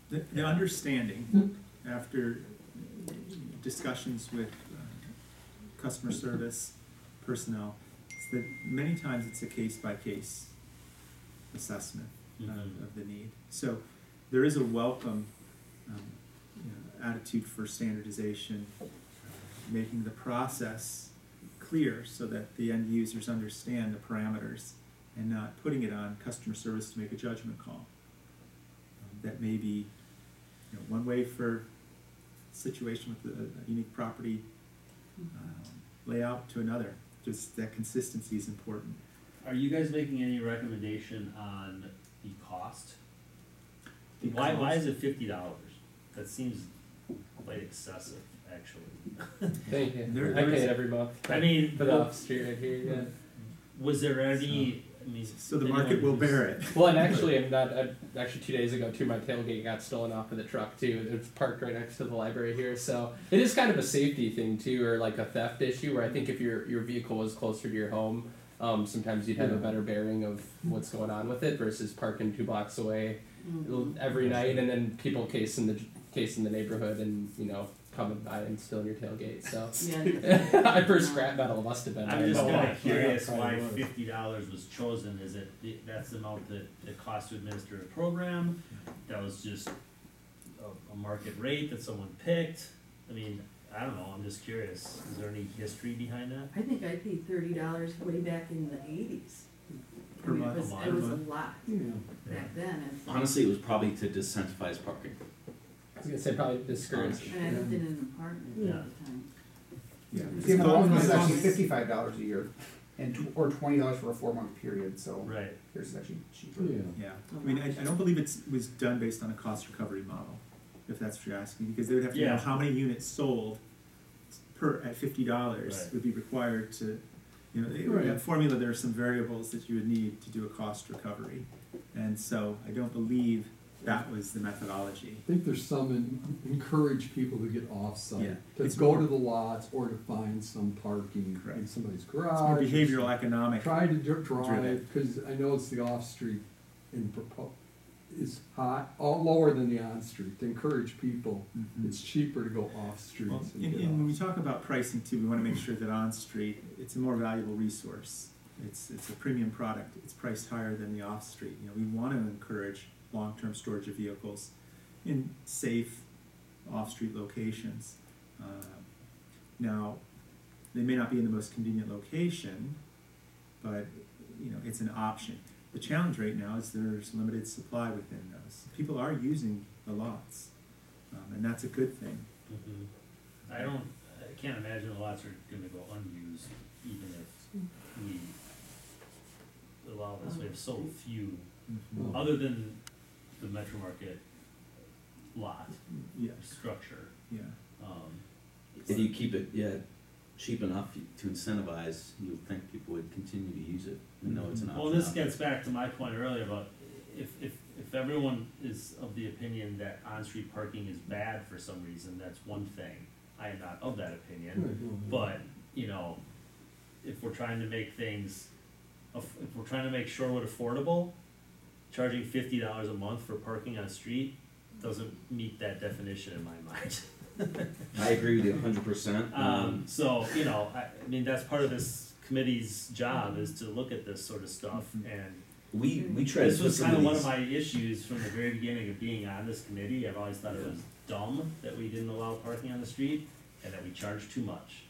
The understanding after discussions with customer service personnel is that many times it's a case-by-case assessment of the need. So there is a welcome attitude for standardization, making the process clear so that the end users understand the parameters and not putting it on customer service to make a judgment call. That may be one way for situation with a unique property layout to another. Just that consistency is important. Are you guys making any recommendation on the cost? Why is it $50? That seems quite excessive, actually. Thank you. There I pay is- it every month. I mean, for the off street right here, yeah. Was there any? I mean, So the market will bear it. Well, and actually, actually 2 days ago too, my tailgate got stolen off of the truck too. It's parked right next to the library here, so it is kind of a safety thing too, or like a theft issue. Where I think if your vehicle was closer to your home, sometimes you'd have a better bearing of what's going on with it versus parking 2 blocks away every night, and then people case in the neighborhood and coming by and stealing your tailgate. So I per scrap metal must have been. I'm just kind of curious Yeah, why probably was. $50 was chosen. Is it that's the amount that it costs to administer a program? That was just a market rate that someone picked. I mean, I don't know. I'm just curious. Is there any history behind that? I think I paid $30 way back in the 80s. Per month. It was a lot Yeah. back then. Honestly, it was probably to disincentivize parking. I was gonna say probably discouraged. And I lived in an apartment Yeah. at the time. Yeah. The amount was It's actually $55 a year, or $20 for a 4-month period. So Right. here's actually cheaper. Yeah, I mean, I don't believe it was done based on a cost recovery model, if that's what you're asking, because they would have to know Yeah. how many units sold at $50 Right. would be required to, Right. that formula, there are some variables that you would need to do a cost recovery. And so I don't believe that was the methodology. I think there's some encourage people to get off-site, Yeah. to It's go more- to the lots or to find some parking Correct. in somebody's It's more garage. behavioral economic. Try to driven. drive, because I know it's the off-street is hot, all lower than the on-street, to encourage people. Mhm. It's cheaper to go off-street. Well, and and get when we off. talk about pricing too, we want to make sure that on-street, it's a more valuable resource. It's a premium product. It's priced higher than the off-street. We want to encourage long-term storage of vehicles in safe off-street locations. Now, they may not be in the most convenient location, but it's an option. The challenge right now is there's limited supply within those. People are using the lots, and that's a good thing. I can't imagine the lots are gonna go unused, even if we allow this. We have so few, Mhm. other than the Metro Market lot Yeah, structure. yeah. If you keep it, cheap enough to incentivize, you would think people would continue to use it, even though it's an option. Well, this gets back to my point earlier about if everyone is of the opinion that on-street parking is bad for some reason, that's one thing. I am not of that opinion, but, if we're trying to make things, if we're trying to make Shorewood affordable, charging $50 a month for parking on a street doesn't meet that definition in my mind. I agree with you 100%. So, I mean, that's part of this committee's job is to look at this sort of stuff. And we try to this put was some kind of one these- of my issues from the very beginning of being on this committee. I've always thought it was dumb that we didn't allow parking on the street and that we charged too much.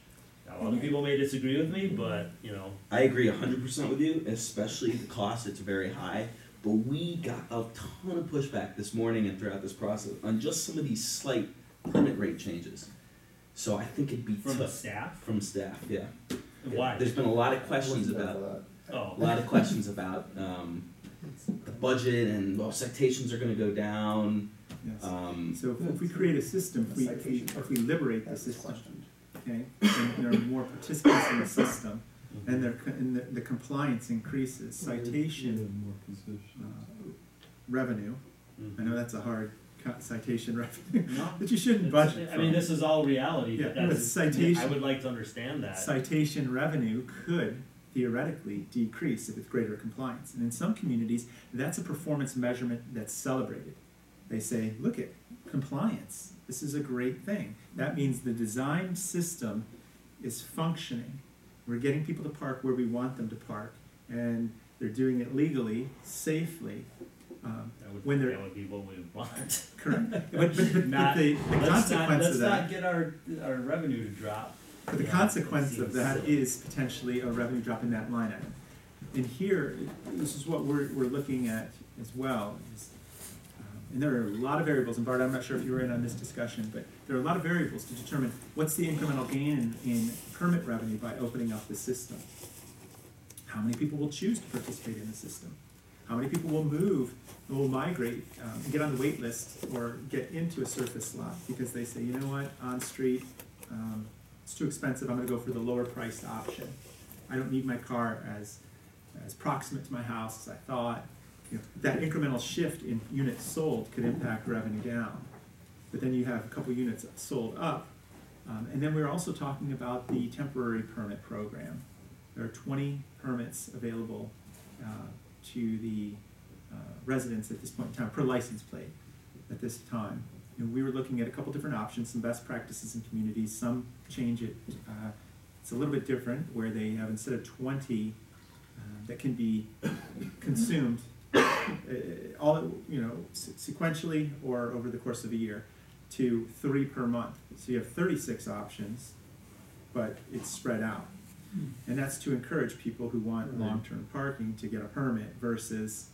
Now, other people may disagree with me, but, I agree 100% with you, especially the cost, it's very high. But we got a ton of pushback this morning and throughout this process on just some of these slight permit rate changes. So I think it'd be from the tough staff, from staff, yeah. why? There's been a lot of questions Wasn't there for about that. Oh, a lot of questions about the budget and citations are going to go down. Yes. So So if we create a system, if we liberate the That's the system, question. okay, and there are more participants in the system, and the compliance increases, citation More positions. revenue, I know that's a hard citation revenue, No. that you shouldn't budget I mean, from. this is all reality, Yeah, but but that's, citation- I would like to understand that. Citation revenue could theoretically decrease with greater compliance. And in some communities, that's a performance measurement that's celebrated. they say, look at compliance. This is a great thing. That means the design system is functioning. We're getting people to park where we want them to park, and they're doing it legally, safely. When they're That would be what we would want. correct, but Not, the let's consequence let's of that. not get our revenue to drop. But the Yeah, consequence it of seems that silly. is potentially a revenue drop in that line item. And here, this is what we're looking at as well. And there are a lot of variables, and Bart, I'm not sure if you were in on this discussion, but there are a lot of variables to determine what's the incremental gain in permit revenue by opening up the system. How many people will choose to participate in the system? How many people will migrate, and get on the wait list or get into a surface lot because they say, you know what, on street, it's too expensive, I'm gonna go for the lower priced option. I don't need my car as proximate to my house as I thought. You know, that incremental shift in units sold could impact revenue down. But then you have a couple units sold up. And then we're also talking about the temporary permit program. There are 20 permits available to the residents at this point in time, per license plate at this time. And we were looking at a couple different options, some best practices in communities. Some change it, it's a little bit different, where they have, instead of 20 that can be consumed all, you know, sequentially or over the course of a year, to 3 per month. So you have 36 options, but it's spread out. And that's to encourage people who want Right. long-term parking to get a permit versus,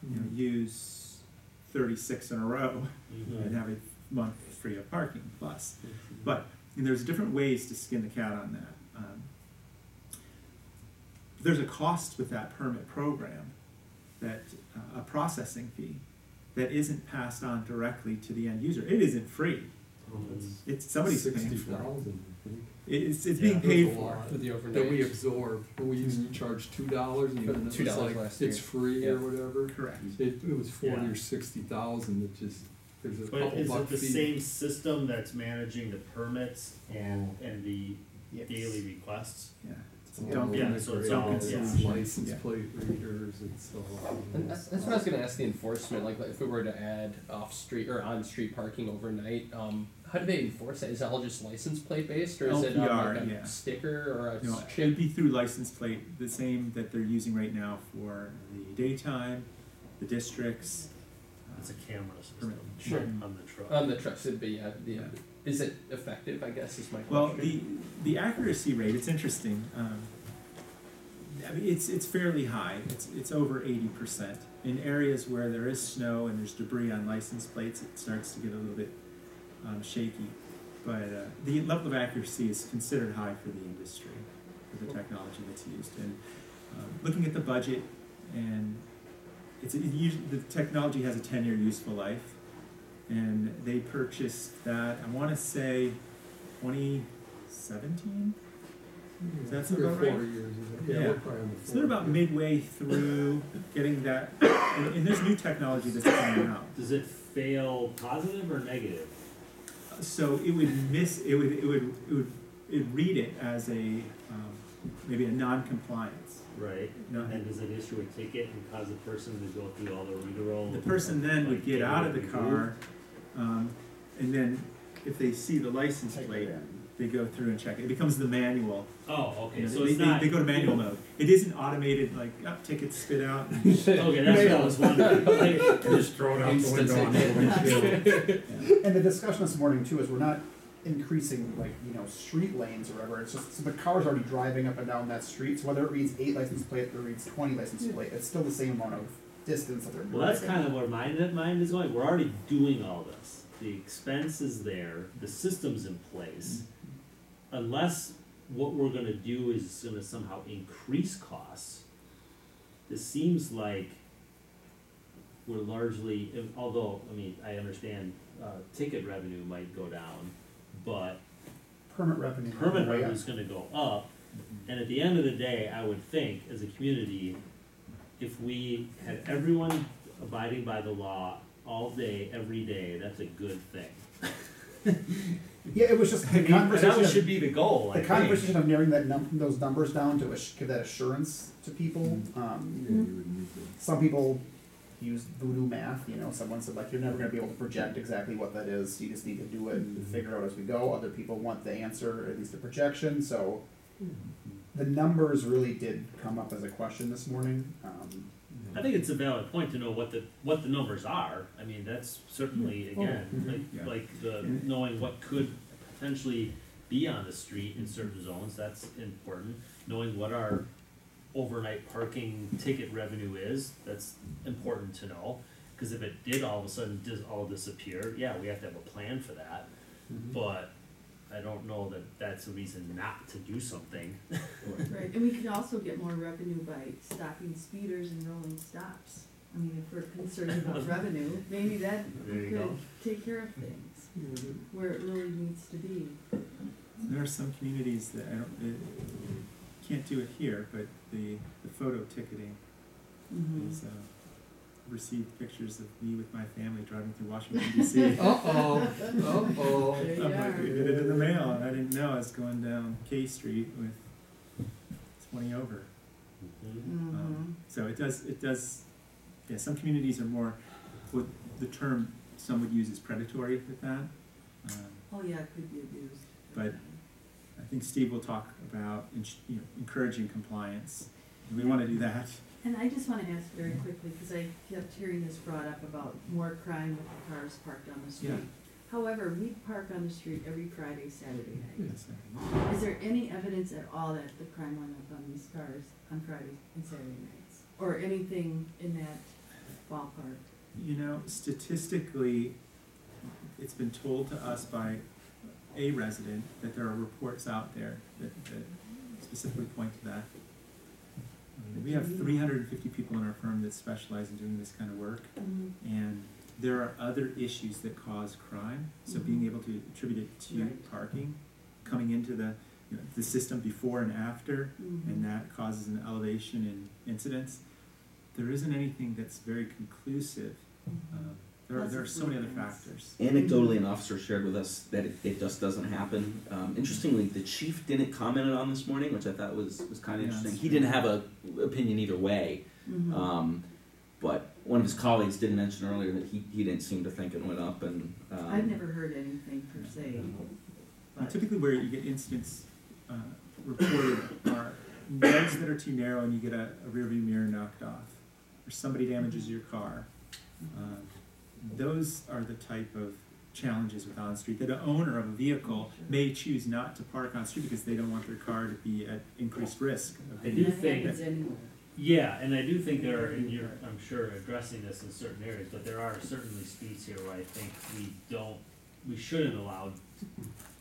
you know, use 36 in a row and have a month free of parking plus. But and there's different ways to skin the cat on that. There's a cost with that permit program, that a processing fee that isn't passed on directly to the end user. It isn't free. It's somebody's paying for it. 60,000, I think. It's Yeah. being paid There's a for. lot For the that overnight. we absorb. We used to charge $2, and then it was $2 like, last it's year. free or Yeah. whatever. Correct. It was 40 Yeah. or 60,000. It just, there's a But couple is buck it the fee. same system that's managing the permits and the Yes. daily requests? Yeah. It's all Yeah, yeah, so it's all- it's yeah. license Yeah. plate readers and so on. And that's what I was gonna ask the enforcement, like if we were to add off-street or on-street parking overnight, how do they enforce that? Is it all just license plate based, or is it LPR, like a yeah. sticker or a You know, chip? it'd be through license plate, the same that they're using right now for the daytime, the districts. It's a camera system Sure. on the truck. On the trucks, it'd be, yeah. Is it effective, I guess, is my Well, question. the accuracy rate, it's interesting. I mean, it's fairly high. It's over 80%. In areas where there is snow and there's debris on license plates, it starts to get a little bit shaky. But the level of accuracy is considered high for the industry, for the technology that's used. And looking at the budget, and the technology has a 10-year useful life, and they purchased that, I want to say, 2017? Does that sound 3 or about 4 right? years ago. Yeah. We're probably on the So they're about 4th. midway through getting that, and there's new technology that's coming out. Does it fail positive or negative? So it would read it as a maybe a non-compliance. Right. No, And does it issue a ticket and cause the person to go through all the rigmarole? the person then would like, get out of the removed? car, and then if they see the license plate, they go through and check it. It becomes the manual. Oh, You okay, know, so they, it's they- not. they go to manual mode. It isn't automated like tickets spit out. Okay, that's what I was wondering. Like, Just throw it out the window on the windshield. And the discussion this morning too is we're not increasing like, you know, street lanes or whatever, it's just, so the car's already driving up and down that street, so whether it reads 8 license plate or reads 20 license plate, it's still the same amount of distance that they're driving. Well, that's kind of where my mind is going. We're already doing all this. The expense is there. The system's in place. Unless what we're gonna do is gonna somehow increase costs, this seems like we're largely, although, I mean, I understand, ticket revenue might go down, but Permit revenue. permit way up. revenue is gonna go up. And at the end of the day, I would think, as a community, if we had everyone abiding by the law all day, every day, that's a good thing. Yeah, it was just the That conversation should of, be the goal, I the think. conversation of narrowing that those numbers down to give that assurance to people. Yeah, you would need to. Some people use voodoo math, you know, someone said like, you're never gonna be able to project exactly what that is, you just need to do it and figure out as we go. Other people want the answer, at least a projection, so the numbers really did come up as a question this morning. I think it's a valid point to know what the numbers are. I mean, that's certainly, again, Yeah. like the knowing what could potentially be on the street in certain zones, that's important. Knowing what our overnight parking ticket revenue is, that's important to know. Cause if it did all of a sudden all disappear, yeah, we have to have a plan for that. But I don't know that that's a reason not to do something. Right, and we could also get more revenue by stopping speeders and rolling stops. I mean, if we're concerned about revenue, maybe that There you could go. take care of things where it really needs to be. There are some communities that can't do it here, but the photo ticketing is, received pictures of me with my family driving through Washington DC. Uh-oh. There you I'm like, are. we did it in the mail, and I didn't know I was going down K Street with 20 over. So it does, yeah, some communities are more, what the term some would use is predatory with that. Oh, yeah, it could be abused. But I think Steve will talk about, encouraging compliance. And we want to do that. And I just wanna ask very quickly, cause I kept hearing this brought up about more crime with the cars parked on the street. Yeah. However, we park on the street every Friday, Saturday night. Yes. Is there any evidence at all that the crime went up on these cars on Friday and Saturday nights? Or anything in that ballpark? You know, statistically, it's been told to us by a resident that there are reports out there that specifically point to that. We have 350 people in our firm that specialize in doing this kind of work, and there are other issues that cause crime. So being able to attribute it to Right. parking, coming into the system before and after, and that causes an elevation in incidents. There isn't anything that's very conclusive. There are so many other factors. Anecdotally, an officer shared with us that it just doesn't happen. Interestingly, the chief didn't comment on this morning, which I thought was kind of Yeah, interesting. that's He didn't have a opinion either way, but one of his colleagues did mention earlier that he didn't seem to think it went up. And I've never heard anything per se. And But typically where you get incidents reported are roads that are too narrow and you get a rear view mirror knocked off, or somebody damages your car. Those are the type of challenges with on-street that an owner of a vehicle may choose not to park on street because they don't want their car to be at increased risk of I being. do that think, happens anywhere. yeah, and I do think there are, and you're, I'm sure, addressing this in certain areas, but there are certainly streets here where I think we shouldn't allow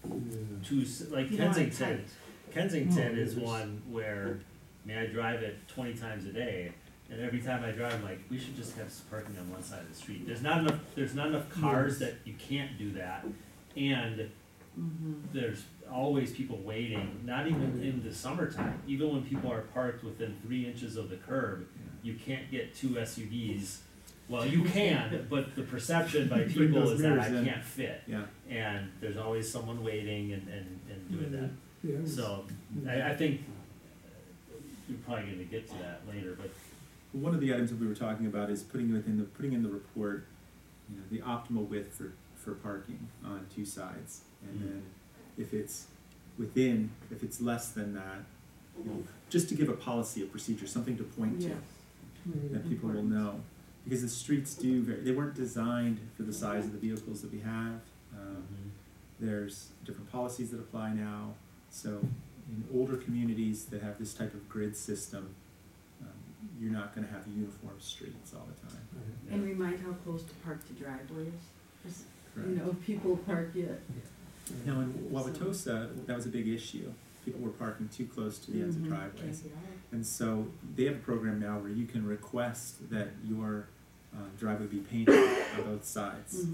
like You don't want it Kensington. tight. Kensington is one where, I mean, I drive it 20 times a day, and every time I drive, I'm like, we should just have parking on one side of the street. There's not enough cars that you can't do that, and there's always people waiting, not even in the summertime, even when people are parked within 3 inches of the curb, you can't get 2 SUVs. Well, you can, but the perception by Bring people those is that I mirrors in. can't fit, Yeah. and there's always someone waiting and doing that. Yeah, it was- So, I think you're probably gonna get to that later, but One of the items that we were talking about is putting in the report, the optimal width for parking on two sides. And then if it's less than that, just to give a policy, a procedure, something to point to. Yes. That people will know. Because the streets they weren't designed for the size of the vehicles that we have. There's different policies that apply now. So in older communities that have this type of grid system, you're not gonna have uniform streets all the time. And remind how close to park to driveways. 'Cause, Correct. people park it. Now in Wauwatosa, that was a big issue. People were parking too close to the ends of driveways. Can't get out. And so they have a program now where you can request that your driveway be painted on both sides.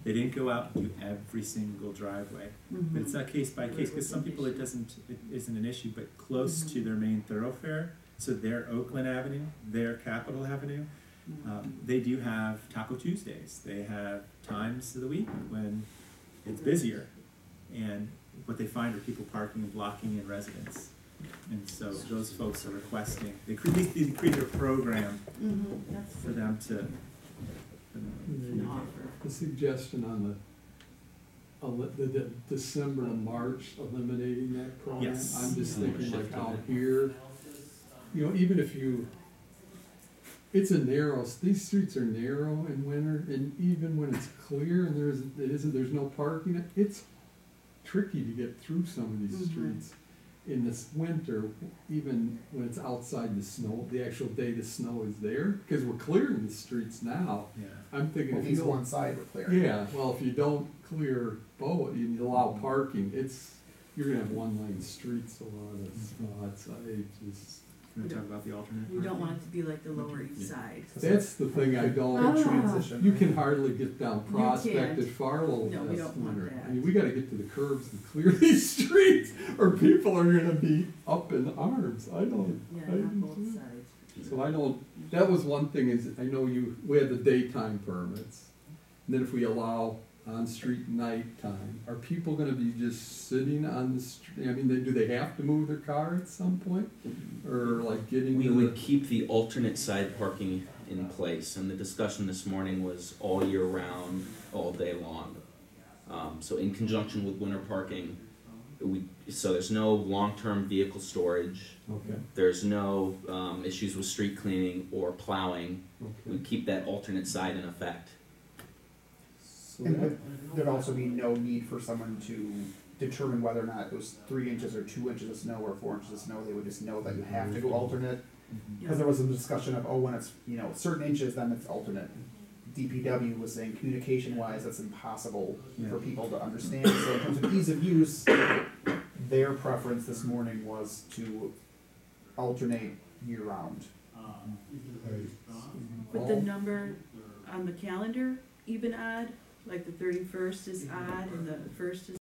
They didn't go out and do every single driveway, but it's a case by case, because some people it isn't an issue, but close to their main thoroughfare, so their Oakland Avenue, their Capitol Avenue, they do have Taco Tuesdays. They have times of the week when it's busier, and what they find are people parking and blocking in residents. And so those folks are requesting, they created a program That's for them to, an offer. The suggestion on the December to March eliminating that program. Yes. I'm just Yeah. thinking like Shifting out it. here, you know, even if you, it's a narrow, these streets are narrow in winter, and even when it's clear and there's no parking, it's tricky to get through some of these Mhm. streets. In this winter, even when it's outside the snow, the actual day the snow is there, because we're clearing the streets now. yeah. I'm thinking Well, if at you least don't, one side we're clear. yeah, well, if you don't clear both, you allow parking, you're gonna have one-lane streets a lot of spots, Can we talk about the alternate? We don't want it to be like the Lower East Side. that's the thing I Good don't, transition. you can hardly get down You Prospect can't. at Farlow No, we this don't want winter. that. I mean, we gotta get to the curbs and clear these streets, or people are gonna be up in arms, I don't. Yeah, I- not both sides. So I don't, that was one thing is, I know we had the daytime permits. And then if we allow on-street nighttime, are people gonna be just sitting on the street? I mean, do they have to move their car at some point? Or like getting We to would the, keep the alternate side parking in place, and the discussion this morning was all year round, all day long. So in conjunction with winter parking, so there's no long-term vehicle storage, okay, there's no, issues with street cleaning or plowing. We okay. keep that alternate side in effect. So And that, there'd also be no need for someone to determine whether or not it was 3 inches or 2 inches of snow or 4 inches of snow. They would just know that you have to go alternate. Because there was some discussion of, when it's, certain inches, then it's alternate. DPW was saying communication wise, that's impossible for people to understand. So in terms of ease of use, their preference this morning was to alternate year round. But the number on the calendar, even odd, like the 31st is odd and the 1st is